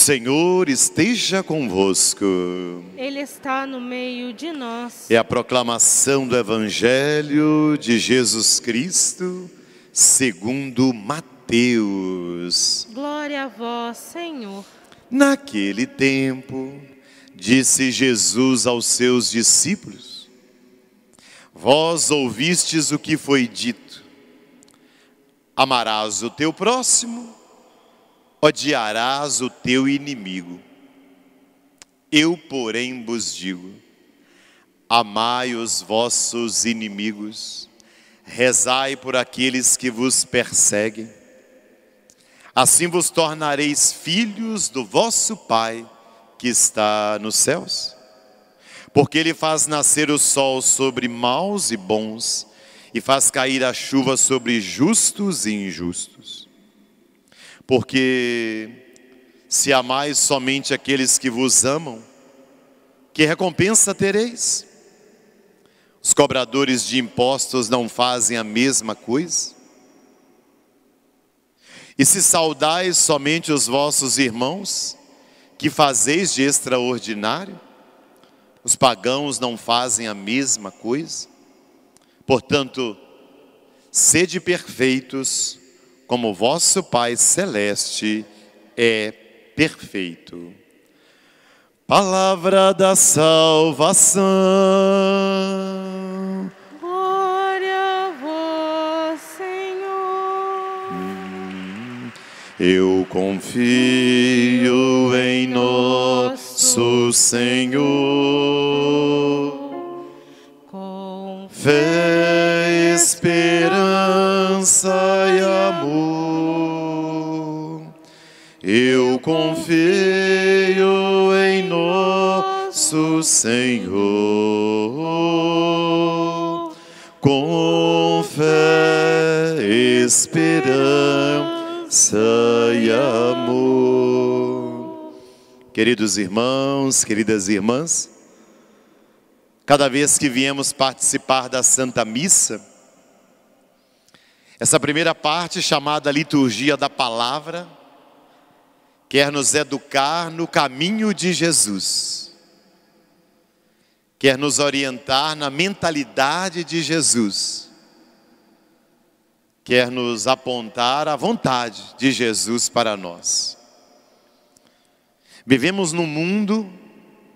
O Senhor esteja convosco. Ele está no meio de nós. É a proclamação do Evangelho de Jesus Cristo, segundo Mateus. Glória a vós, Senhor. Naquele tempo, disse Jesus aos seus discípulos: Vós ouvistes o que foi dito: amarás o teu próximo, odiarás o teu inimigo. Eu, porém, vos digo: amai os vossos inimigos, rezai por aqueles que vos perseguem. Assim vos tornareis filhos do vosso Pai que está nos céus. Porque Ele faz nascer o sol sobre maus e bons, e faz cair a chuva sobre justos e injustos. Porque se amais somente aqueles que vos amam, que recompensa tereis? Os cobradores de impostos não fazem a mesma coisa? E se saudais somente os vossos irmãos, que fazeis de extraordinário? Os pagãos não fazem a mesma coisa? Portanto, sede perfeitos, como o vosso Pai Celeste é perfeito. Palavra da salvação. Glória a vós, Senhor. Eu confio em nosso Senhor, Com fé, esperança e amor. Eu confio em nosso Senhor, com fé, esperança e amor. Queridos irmãos, queridas irmãs, cada vez que viemos participar da Santa Missa, essa primeira parte, chamada Liturgia da Palavra, quer nos educar no caminho de Jesus, quer nos orientar na mentalidade de Jesus, quer nos apontar a vontade de Jesus para nós. Vivemos num mundo,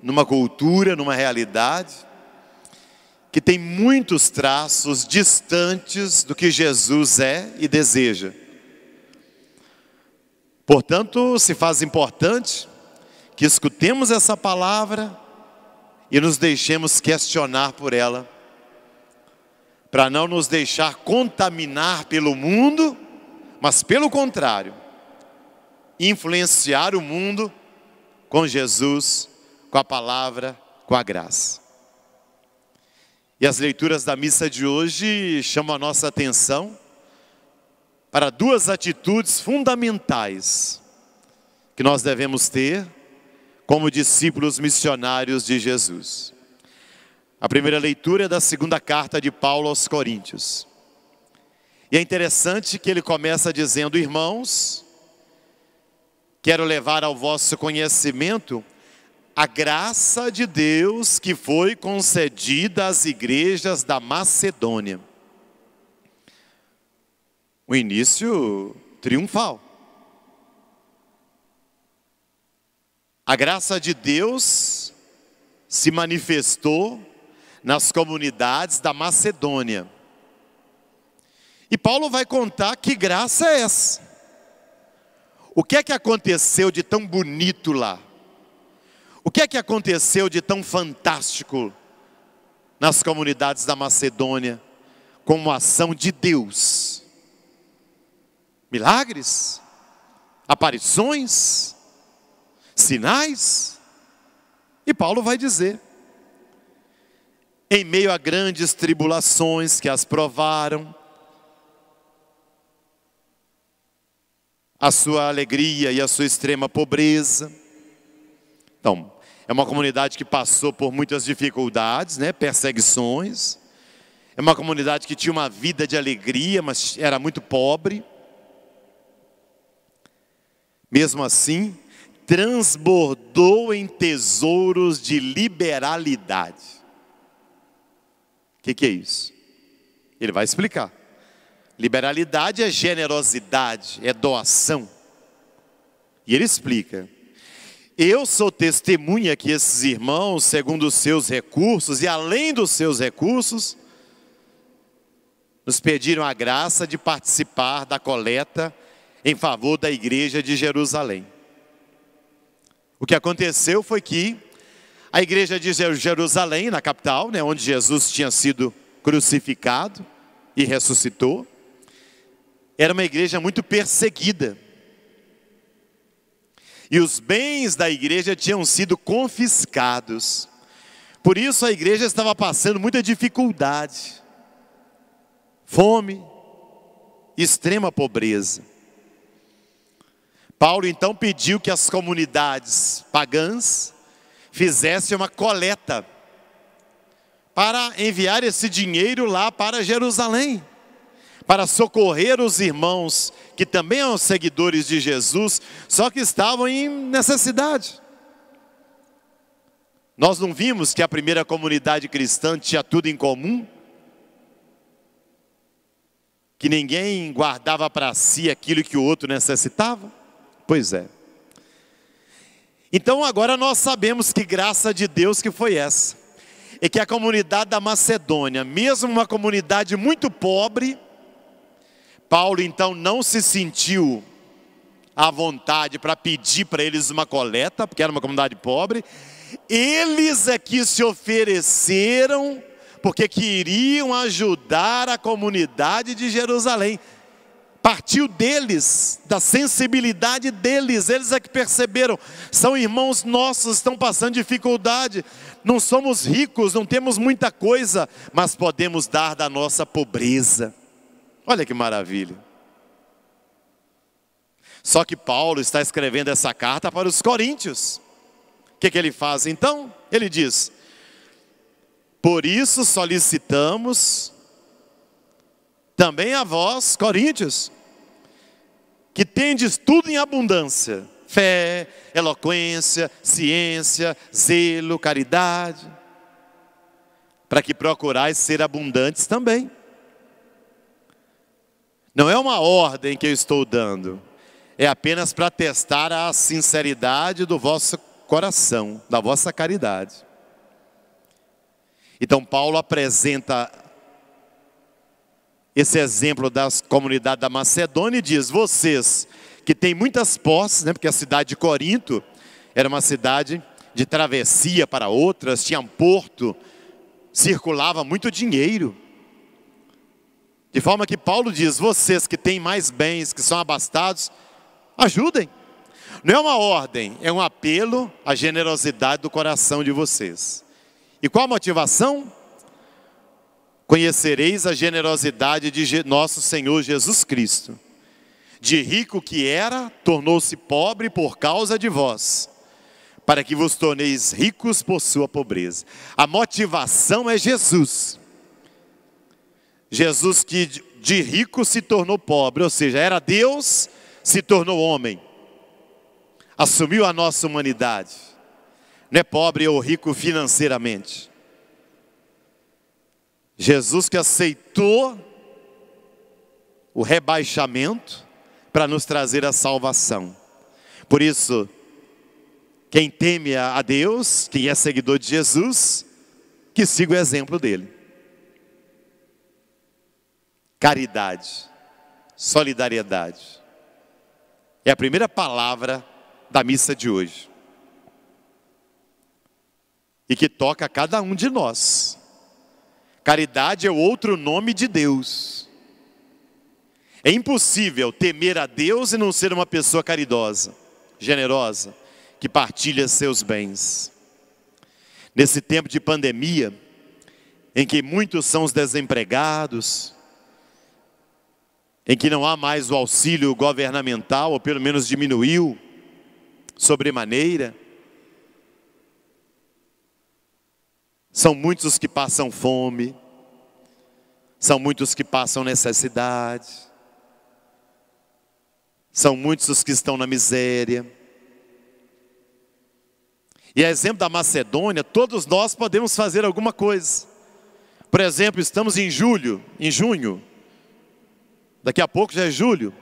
numa cultura, numa realidade que tem muitos traços distantes do que Jesus é e deseja. Portanto, se faz importante que escutemos essa palavra e nos deixemos questionar por ela, para não nos deixar contaminar pelo mundo, mas pelo contrário, influenciar o mundo com Jesus, com a palavra, com a graça. E as leituras da missa de hoje chamam a nossa atenção para duas atitudes fundamentais que nós devemos ter como discípulos missionários de Jesus. A primeira leitura é da segunda carta de Paulo aos Coríntios. E é interessante que ele começa dizendo: irmãos, quero levar ao vosso conhecimento a graça de Deus que foi concedida às igrejas da Macedônia. O início triunfal. A graça de Deus se manifestou nas comunidades da Macedônia. E Paulo vai contar que graça é essa. O que é que aconteceu de tão bonito lá? O que é que aconteceu de tão fantástico nas comunidades da Macedônia como ação de Deus? Milagres? Aparições? Sinais? E Paulo vai dizer: em meio a grandes tribulações que as provaram, a sua alegria e a sua extrema pobreza. Então, é uma comunidade que passou por muitas dificuldades, perseguições. É uma comunidade que tinha uma vida de alegria, mas era muito pobre. Mesmo assim, transbordou em tesouros de liberalidade. O que é isso? Ele vai explicar. Liberalidade é generosidade, é doação. E ele explica: eu sou testemunha que esses irmãos, segundo os seus recursos e além dos seus recursos, nos pediram a graça de participar da coleta em favor da igreja de Jerusalém. O que aconteceu foi que a igreja de Jerusalém, na capital, onde Jesus tinha sido crucificado e ressuscitou, era uma igreja muito perseguida. E os bens da igreja tinham sido confiscados. Por isso a igreja estava passando muita dificuldade. Fome, extrema pobreza. Paulo então pediu que as comunidades pagãs fizessem uma coleta para enviar esse dinheiro lá para Jerusalém, para socorrer os irmãos que também eram seguidores de Jesus, só que estavam em necessidade. Nós não vimos que a primeira comunidade cristã tinha tudo em comum? Que ninguém guardava para si aquilo que o outro necessitava? Pois é. Então agora nós sabemos que graça de Deus que foi essa. É que a comunidade da Macedônia, mesmo uma comunidade muito pobre, Paulo então não se sentiu à vontade para pedir para eles uma coleta, porque era uma comunidade pobre. Eles é que se ofereceram, porque queriam ajudar a comunidade de Jerusalém. Partiu deles, da sensibilidade deles, eles é que perceberam, são irmãos nossos, estão passando dificuldade, não somos ricos, não temos muita coisa, mas podemos dar da nossa pobreza. Olha que maravilha. Só que Paulo está escrevendo essa carta para os coríntios. O que ele faz então? Ele diz: por isso solicitamos também a vós, coríntios, que tendes tudo em abundância: fé, eloquência, ciência, zelo, caridade, para que procurais ser abundantes também. Não é uma ordem que eu estou dando, é apenas para testar a sinceridade do vosso coração, da vossa caridade. Então Paulo apresenta esse exemplo da comunidade da Macedônia e diz: vocês que têm muitas posses, porque a cidade de Corinto era uma cidade de travessia para outras, tinha um porto, circulava muito dinheiro. De forma que Paulo diz: vocês que têm mais bens, que são abastados, ajudem. Não é uma ordem, é um apelo à generosidade do coração de vocês. E qual a motivação? Conhecereis a generosidade de nosso Senhor Jesus Cristo. De rico que era, tornou-se pobre por causa de vós, para que vos torneis ricos por sua pobreza. A motivação é Jesus. Jesus que de rico se tornou pobre, ou seja, era Deus, se tornou homem. Assumiu a nossa humanidade. Não é pobre ou rico financeiramente. Jesus que aceitou o rebaixamento para nos trazer a salvação. Por isso, quem teme a Deus, quem é seguidor de Jesus, que siga o exemplo dele. Caridade, solidariedade. É a primeira palavra da missa de hoje. E que toca a cada um de nós. Caridade é o outro nome de Deus. É impossível temer a Deus e não ser uma pessoa caridosa, generosa, que partilha seus bens. Nesse tempo de pandemia, em que muitos são os desempregados, em que não há mais o auxílio governamental, ou pelo menos diminuiu sobremaneira, são muitos os que passam fome, são muitos que passam necessidade, são muitos os que estão na miséria. E a exemplo da Macedônia, todos nós podemos fazer alguma coisa. Por exemplo, estamos em junho, daqui a pouco já é julho.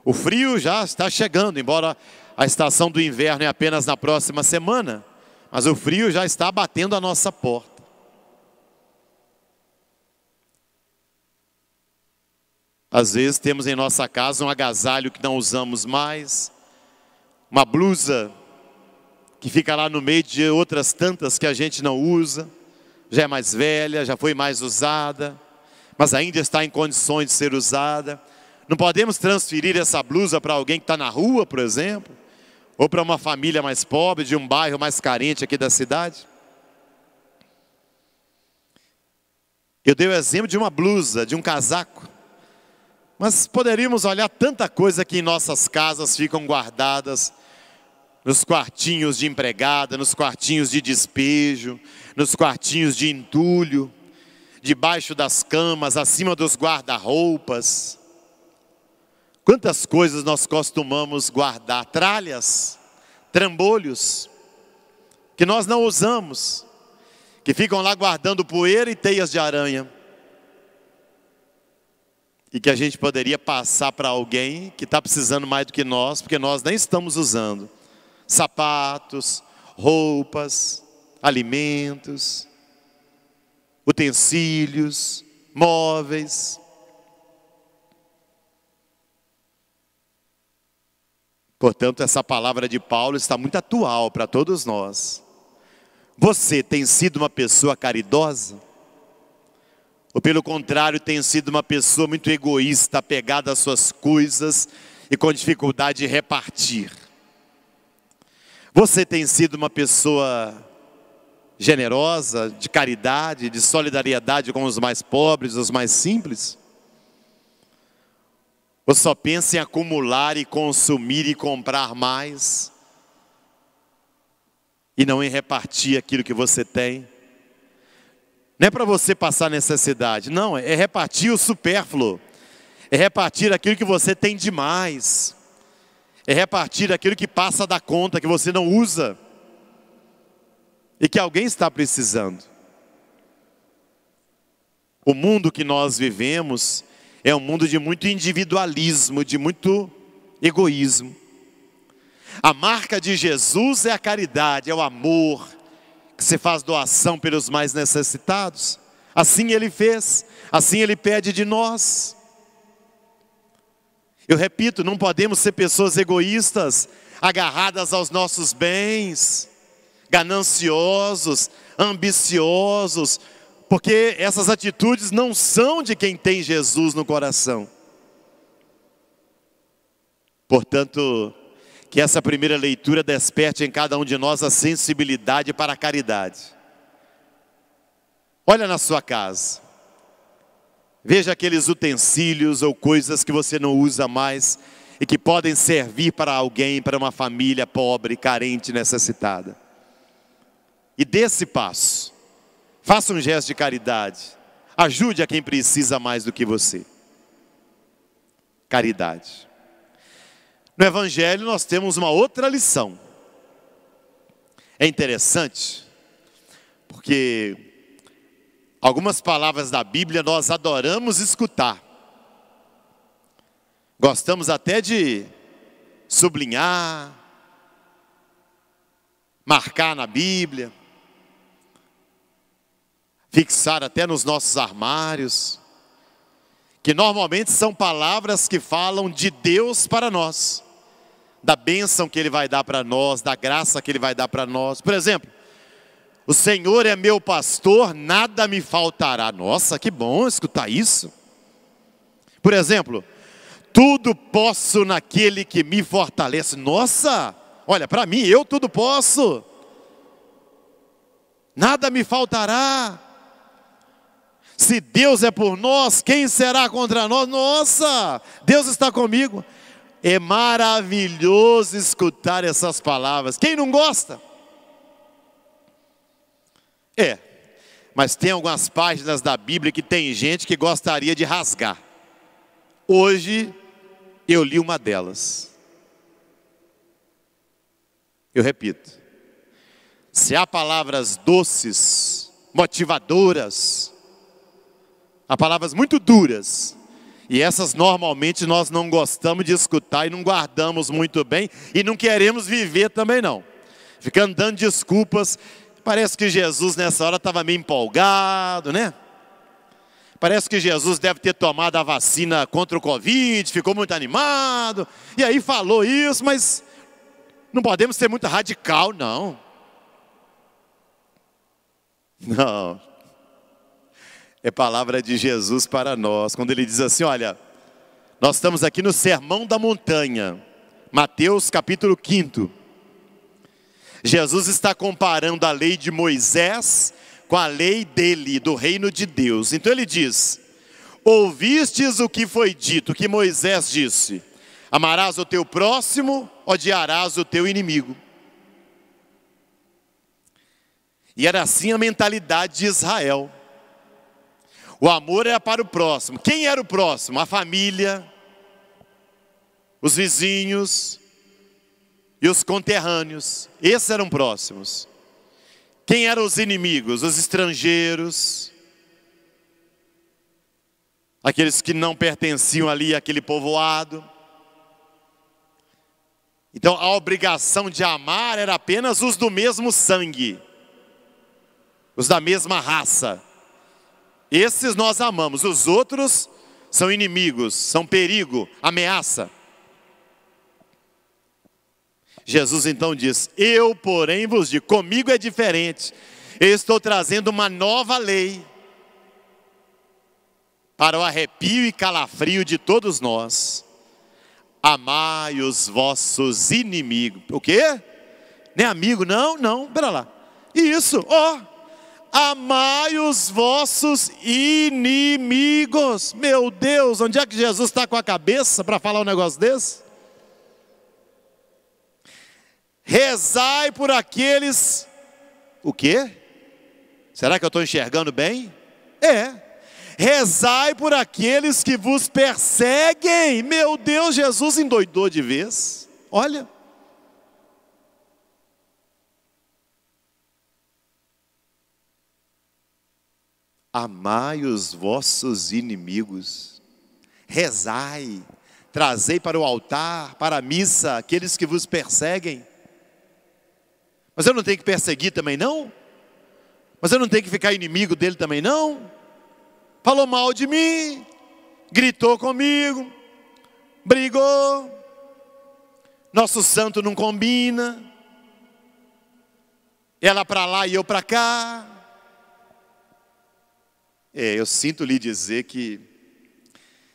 O frio já está chegando, embora a estação do inverno é apenas na próxima semana, mas o frio já está batendo a nossa porta. Às vezes temos em nossa casa um agasalho que não usamos mais, uma blusa que fica lá no meio de outras tantas que a gente não usa, já é mais velha, já foi mais usada, mas ainda está em condições de ser usada. Não podemos transferir essa blusa para alguém que está na rua, por exemplo, ou para uma família mais pobre, de um bairro mais carente aqui da cidade. Eu dei o exemplo de uma blusa, de um casaco, mas poderíamos olhar tanta coisa que em nossas casas ficam guardadas, nos quartinhos de empregada, nos quartinhos de despejo, nos quartinhos de entulho, debaixo das camas, acima dos guarda-roupas. Quantas coisas nós costumamos guardar, tralhas, trambolhos, que nós não usamos, que ficam lá guardando poeira e teias de aranha, e que a gente poderia passar para alguém que está precisando mais do que nós, porque nós nem estamos usando. Sapatos, roupas, alimentos, utensílios, móveis. Portanto, essa palavra de Paulo está muito atual para todos nós. Você tem sido uma pessoa caridosa? Ou pelo contrário, tem sido uma pessoa muito egoísta, apegada às suas coisas e com dificuldade de repartir? Você tem sido uma pessoa generosa, de caridade, de solidariedade com os mais pobres, os mais simples? Ou só pensa em acumular e consumir e comprar mais, e não em repartir aquilo que você tem? Não é para você passar necessidade, não, é repartir o supérfluo, é repartir aquilo que você tem demais, é repartir aquilo que passa da conta, que você não usa, e que alguém está precisando. O mundo que nós vivemos é um mundo de muito individualismo, de muito egoísmo. A marca de Jesus é a caridade, é o amor, que se faz doação pelos mais necessitados. Assim Ele fez, assim Ele pede de nós. Eu repito, não podemos ser pessoas egoístas, agarradas aos nossos bens, gananciosos, ambiciosos, porque essas atitudes não são de quem tem Jesus no coração. Portanto, que essa primeira leitura desperte em cada um de nós a sensibilidade para a caridade. Olha na sua casa, veja aqueles utensílios ou coisas que você não usa mais e que podem servir para alguém, para uma família pobre, carente, necessitada. E dê esse passo. Faça um gesto de caridade. Ajude a quem precisa mais do que você. Caridade. No Evangelho nós temos uma outra lição. É interessante, porque algumas palavras da Bíblia nós adoramos escutar. Gostamos até de sublinhar, marcar na Bíblia, fixar até nos nossos armários, que normalmente são palavras que falam de Deus para nós, da bênção que Ele vai dar para nós, da graça que Ele vai dar para nós. Por exemplo, o Senhor é meu pastor, nada me faltará. Nossa, que bom escutar isso. Por exemplo, tudo posso naquele que me fortalece. Nossa, olha, para mim, eu tudo posso. Nada me faltará. Se Deus é por nós, quem será contra nós? Nossa, Deus está comigo. É maravilhoso escutar essas palavras. Quem não gosta? Mas tem algumas páginas da Bíblia que tem gente que gostaria de rasgar. Hoje eu li uma delas. Eu repito, Se há palavras doces, motivadoras, há palavras muito duras, e essas normalmente nós não gostamos de escutar e não guardamos muito bem, e não queremos viver também não. Ficando dando desculpas. Parece que Jesus nessa hora estava meio empolgado, né? Parece que Jesus deve ter tomado a vacina contra o Covid, ficou muito animado, e aí falou isso, mas não podemos ser muito radical, não. Não. É palavra de Jesus para nós, quando ele diz assim, olha, nós estamos aqui no Sermão da Montanha, Mateus capítulo 5. Jesus está comparando a lei de Moisés com a lei dele, do reino de Deus. Então ele diz, ouvistes o que foi dito, que Moisés disse, amarás o teu próximo, odiarás o teu inimigo. E era assim a mentalidade de Israel. O amor era para o próximo. Quem era o próximo? A família, os vizinhos e os conterrâneos. Esses eram próximos. Quem eram os inimigos? Os estrangeiros, aqueles que não pertenciam ali àquele povoado. Então a obrigação de amar era apenas os do mesmo sangue, os da mesma raça. Esses nós amamos, os outros são inimigos, são perigo, ameaça. Jesus então diz, eu porém vos digo, comigo é diferente, eu estou trazendo uma nova lei, para o arrepio e calafrio de todos nós. Amai os vossos inimigos. O quê? Nem amigo, não, pera lá. Isso, amai os vossos inimigos. Meu Deus, onde é que Jesus está com a cabeça para falar um negócio desse? Rezai por aqueles, o quê? Será que eu estou enxergando bem? Rezai por aqueles que vos perseguem. Meu Deus, Jesus endoidou de vez. Olha. Amai os vossos inimigos. Rezai. Trazei para o altar, para a missa, aqueles que vos perseguem. Mas eu não tenho que perseguir também não? Mas eu não tenho que ficar inimigo dele também não? Falou mal de mim, gritou comigo, brigou, nosso santo não combina, ela para lá e eu para cá. Eu sinto lhe dizer que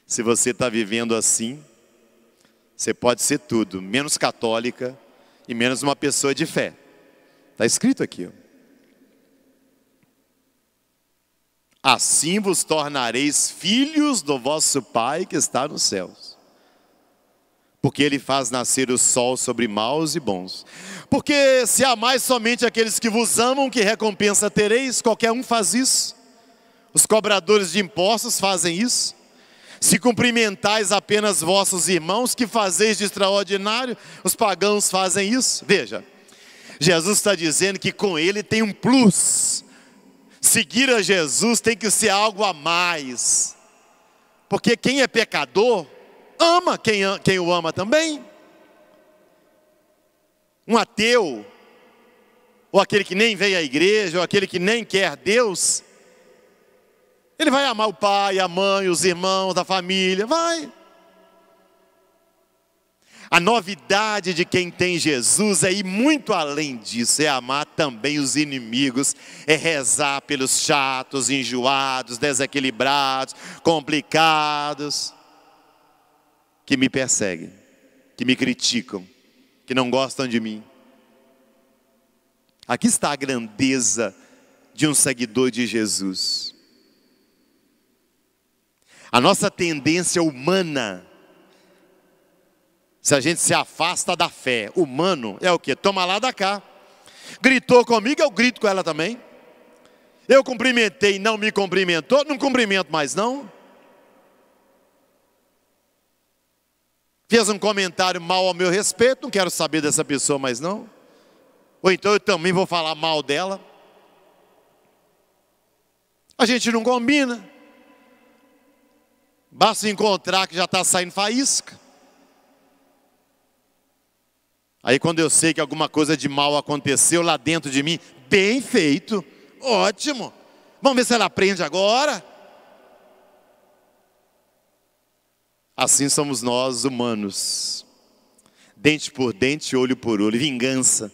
se você está vivendo assim, você pode ser tudo, menos católica e menos uma pessoa de fé. Está escrito aqui. Assim vos tornareis filhos do vosso Pai que está nos céus. Porque Ele faz nascer o sol sobre maus e bons. Porque se amais somente aqueles que vos amam, que recompensa tereis? Qualquer um faz isso. Os cobradores de impostos fazem isso. Se cumprimentais apenas vossos irmãos, que fazeis de extraordinário? Os pagãos fazem isso. Veja, Jesus está dizendo que com Ele tem um plus. Seguir a Jesus tem que ser algo a mais. Porque quem é pecador, ama quem o ama também. Um ateu, ou aquele que nem veio à igreja, ou aquele que nem quer Deus, ele vai amar o pai, a mãe, os irmãos da família, vai. A novidade de quem tem Jesus é ir muito além disso, é amar também os inimigos, é rezar pelos chatos, enjoados, desequilibrados, complicados, que me perseguem, que me criticam, que não gostam de mim. Aqui está a grandeza de um seguidor de Jesus. A nossa tendência humana, se a gente se afasta da fé, humano, é o quê? Toma lá da cá. Gritou comigo, eu grito com ela também. Eu cumprimentei e não me cumprimentou, não cumprimento mais não. Fez um comentário mal ao meu respeito, não quero saber dessa pessoa mais não. Ou então eu também vou falar mal dela. A gente não combina. Basta encontrar que já está saindo faísca. Aí quando eu sei que alguma coisa de mal aconteceu lá dentro de mim, bem feito, ótimo. Vamos ver se ela aprende agora. Assim somos nós, humanos. Dente por dente, olho por olho, vingança.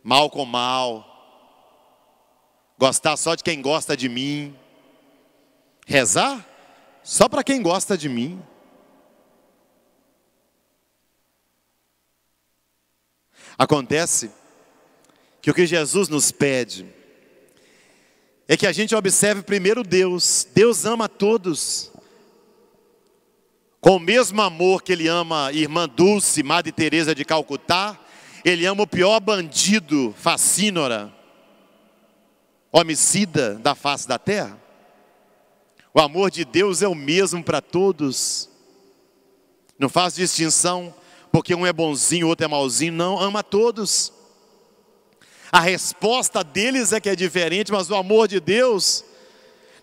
Mal com mal. Gostar só de quem gosta de mim. Rezar só para quem gosta de mim. Acontece que o que Jesus nos pede é que a gente observe primeiro Deus. Deus ama a todos. Com o mesmo amor que Ele ama a irmã Dulce, Madre Teresa de Calcutá, Ele ama o pior bandido, facínora, homicida da face da terra. O amor de Deus é o mesmo para todos. Não faz distinção porque um é bonzinho, o outro é malzinho. Não, ama a todos. A resposta deles é que é diferente, mas o amor de Deus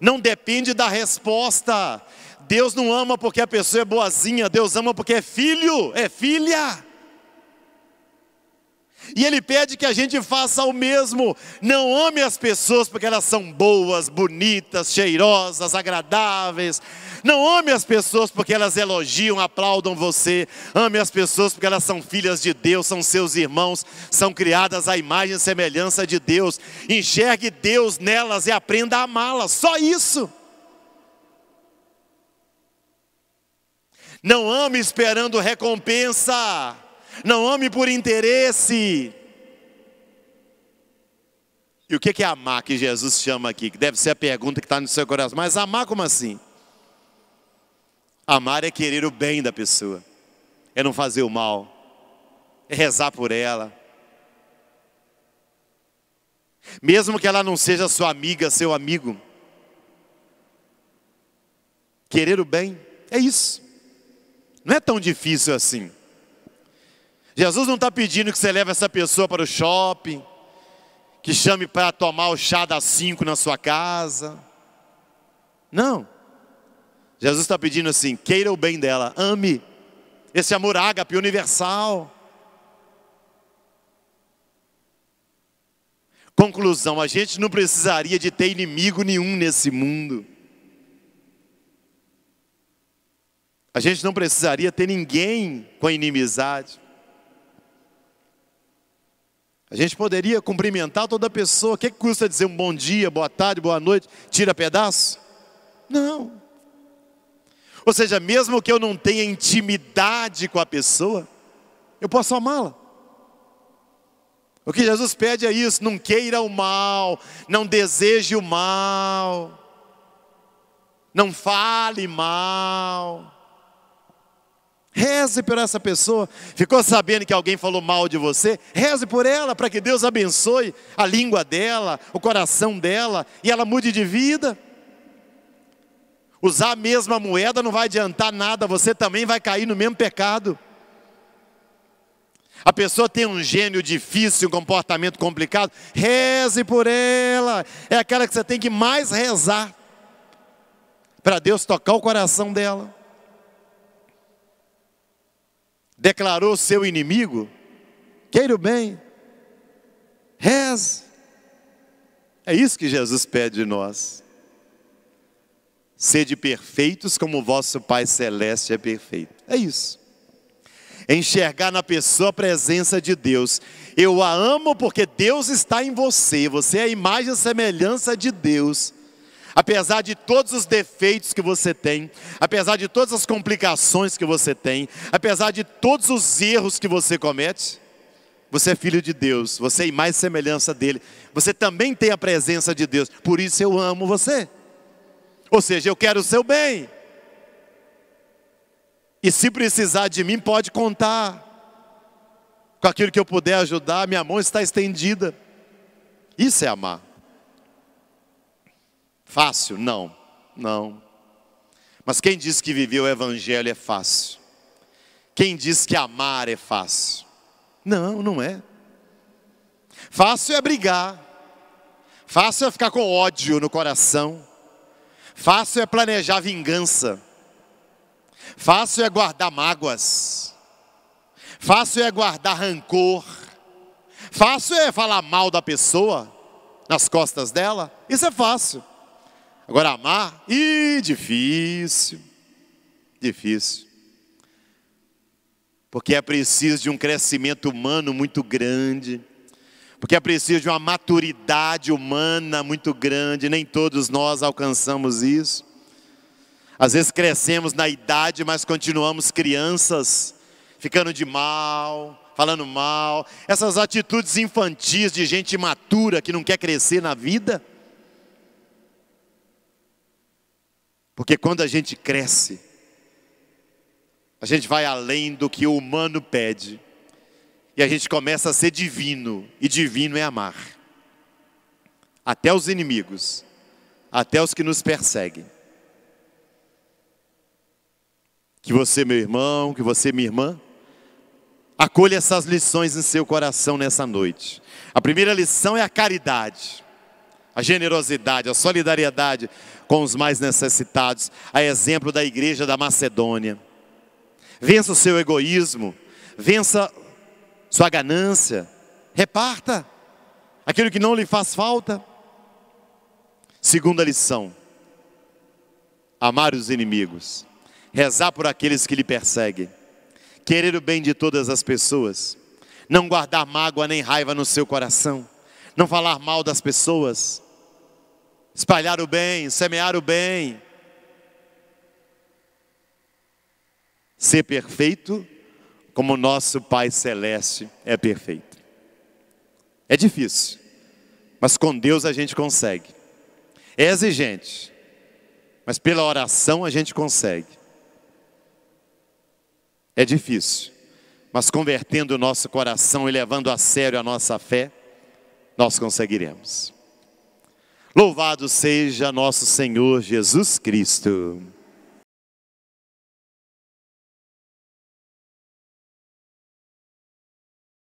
não depende da resposta. Deus não ama porque a pessoa é boazinha, Deus ama porque é filho, é filha. E Ele pede que a gente faça o mesmo. Não ame as pessoas porque elas são boas, bonitas, cheirosas, agradáveis. Não ame as pessoas porque elas elogiam, aplaudam você. Ame as pessoas porque elas são filhas de Deus, são seus irmãos, são criadas à imagem e semelhança de Deus. Enxergue Deus nelas e aprenda a amá-las. Só isso. Não ame esperando recompensa. Não ame por interesse. E o que é amar que Jesus chama aqui? Que deve ser a pergunta que está no seu coração. Mas amar como assim? Amar é querer o bem da pessoa. É não fazer o mal. É rezar por ela. Mesmo que ela não seja sua amiga, seu amigo. Querer o bem, é isso. Não é tão difícil assim. Jesus não está pedindo que você leve essa pessoa para o shopping, que chame para tomar o chá das 5 na sua casa. Não. Jesus está pedindo assim, queira o bem dela, ame. Esse amor ágape universal. Conclusão, a gente não precisaria de ter inimigo nenhum nesse mundo. A gente não precisaria ter ninguém com inimizade. A gente poderia cumprimentar toda pessoa. O que custa dizer um bom dia, boa tarde, boa noite, tira pedaço? Não. Ou seja, mesmo que eu não tenha intimidade com a pessoa, eu posso amá-la. O que Jesus pede é isso, não queira o mal, não deseje o mal, não fale mal. Reze por essa pessoa. Ficou sabendo que alguém falou mal de você? Reze por ela, para que Deus abençoe a língua dela, o coração dela, e ela mude de vida. Usar a mesma moeda não vai adiantar nada, você também vai cair no mesmo pecado. A pessoa tem um gênio difícil, um comportamento complicado, reze por ela. É aquela que você tem que mais rezar, para Deus tocar o coração dela. Declarou seu inimigo, queira o bem, reze. É isso que Jesus pede de nós. Sede perfeitos como o vosso Pai Celeste é perfeito. É isso. É enxergar na pessoa a presença de Deus. Eu a amo porque Deus está em você. Você é a imagem e semelhança de Deus. Apesar de todos os defeitos que você tem, apesar de todas as complicações que você tem, apesar de todos os erros que você comete, você é filho de Deus, você é imagem e semelhança dele, você também tem a presença de Deus, por isso eu amo você. Ou seja, eu quero o seu bem. E se precisar de mim, pode contar. Com aquilo que eu puder ajudar, minha mão está estendida. Isso é amar. Fácil? Não, não. Mas quem diz que viver o Evangelho é fácil? Quem diz que amar é fácil? Não, não é. Fácil é brigar. Fácil é ficar com ódio no coração. Fácil é planejar vingança. Fácil é guardar mágoas. Fácil é guardar rancor. Fácil é falar mal da pessoa nas costas dela. Isso é fácil. Agora amar, difícil. Difícil. Porque é preciso de um crescimento humano muito grande. Porque é preciso de uma maturidade humana muito grande. Nem todos nós alcançamos isso. Às vezes crescemos na idade, mas continuamos crianças, ficando de mal, falando mal. Essas atitudes infantis de gente imatura que não quer crescer na vida. Porque quando a gente cresce, a gente vai além do que o humano pede. E a gente começa a ser divino. E divino é amar. Até os inimigos. Até os que nos perseguem. Que você, meu irmão, que você, minha irmã, acolha essas lições em seu coração nessa noite. A primeira lição é a caridade. A generosidade, a solidariedade com os mais necessitados. A exemplo da igreja da Macedônia. Vença o seu egoísmo. Vença sua ganância, reparta aquilo que não lhe faz falta. Segunda lição, amar os inimigos, rezar por aqueles que lhe perseguem, querer o bem de todas as pessoas, não guardar mágoa nem raiva no seu coração, não falar mal das pessoas, espalhar o bem, semear o bem, ser perfeito como nosso Pai Celeste é perfeito. É difícil, mas com Deus a gente consegue. É exigente, mas pela oração a gente consegue. É difícil, mas convertendo o nosso coração e levando a sério a nossa fé, nós conseguiremos. Louvado seja nosso Senhor Jesus Cristo.